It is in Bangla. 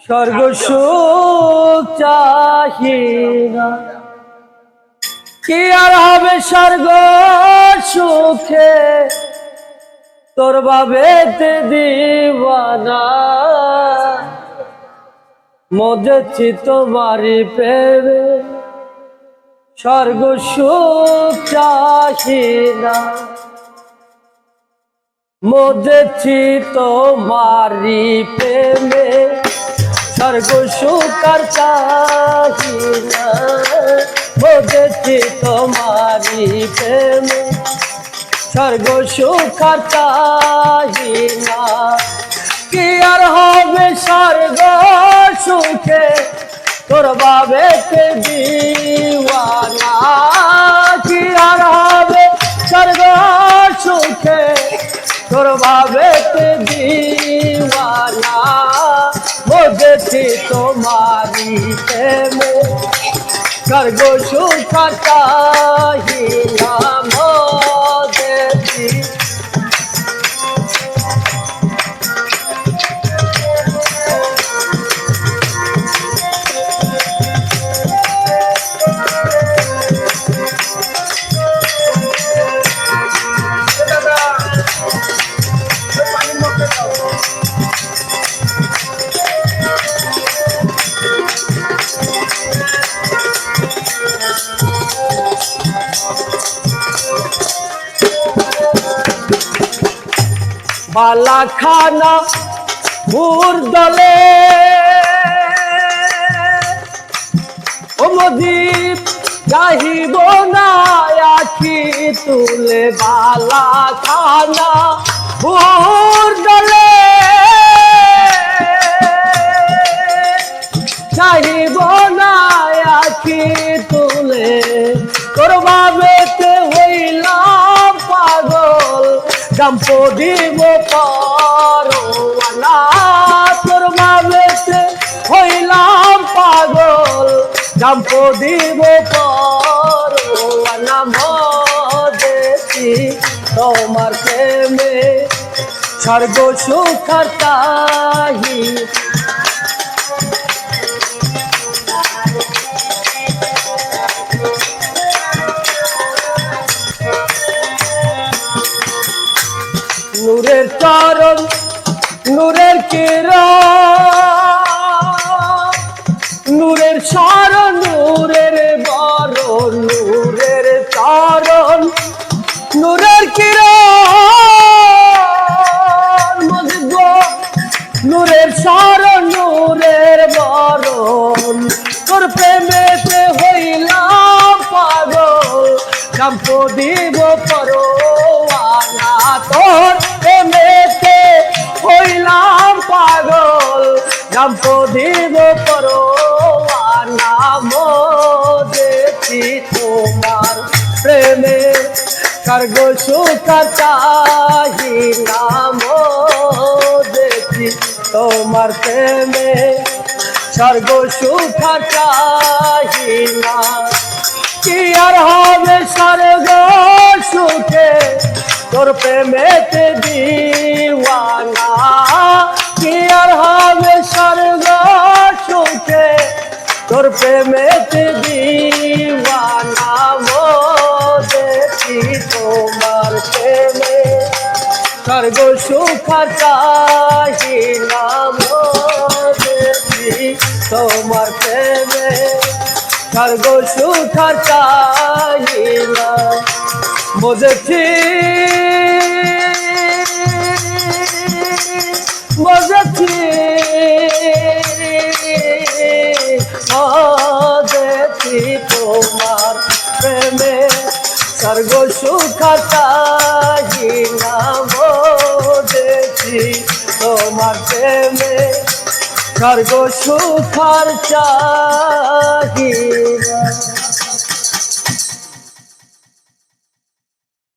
স্বর্গ সুখ চাহি না, কি আর হবে স্বর্গ সুখে তোর বাবেতে দিবানা। মজেছি তোমারি প্রেমে স্বর্গ সুখ চাহি না, মজেছি তোমারি প্রেমে স্বর্গ সুখ আর চাহি না, মজেছি তোমারি প্রেমে স্বর্গ সুখ আর চাহি না। কি আর হবে স্বর্গ সুখে তোর বাবেতে দিওয়ানা, কি আর হবে স্বর্গ সুখে তোর বাবেতে দিওয়ানা। মজেছি তোমারি প্রেমে স্বর্গ সুখ চাহি না, মজেছি বালা খানা ভুর দলে ও মদীপ যাহিব না আখি তুলে। বালা খানা ভুর দলে যাহিব না আখি তুলে, তোর বাবেতে হইলাম পাগল জম্প দিব পারোয়ানা। তোর বাবেতে হইলাম পাগল জম্প দিব পারোয়ানা। মজেছি তোমার প্রেমে স্বর্গ সুখ চাহি, নূরের চরণ নূরের কিরণ, নূরের শরণ নূরের বরণ, নূরের চরণ নূরের কিরণ। মজিব নূরের শরণ নূরের বরণ, তোর প্রেমেতে হইলাম পাগল জম্প দিব পরোয়ানা। তোর প্রেমেতে হইলাম পাগল জম্প দিব পরোয়ানা। মজেছি তোমার প্রেমে স্বর্গ সুখ চাহি না, মজেছি তোমার প্রেমে স্বর্গ সুখ চাহি না। কি আর হবে স্বর্গ সুখে তোর প্রেমেতে দিওয়ানা, কি আর হবে স্বর্গ সুখে তোর প্রেমেতে দিওয়ানা। মজেছি তোমার প্রেমে স্বর্গ সুখ চাহি না, মজেছি তোমার প্রেমে স্বর্গ সুখ চাহি না। মজেছি মজেছি মজেছি তোমার প্রেমে স্বর্গ সুখ চাহি না। মজেছি তোমার প্রেমে স্বর্গ সুখ চাহি না।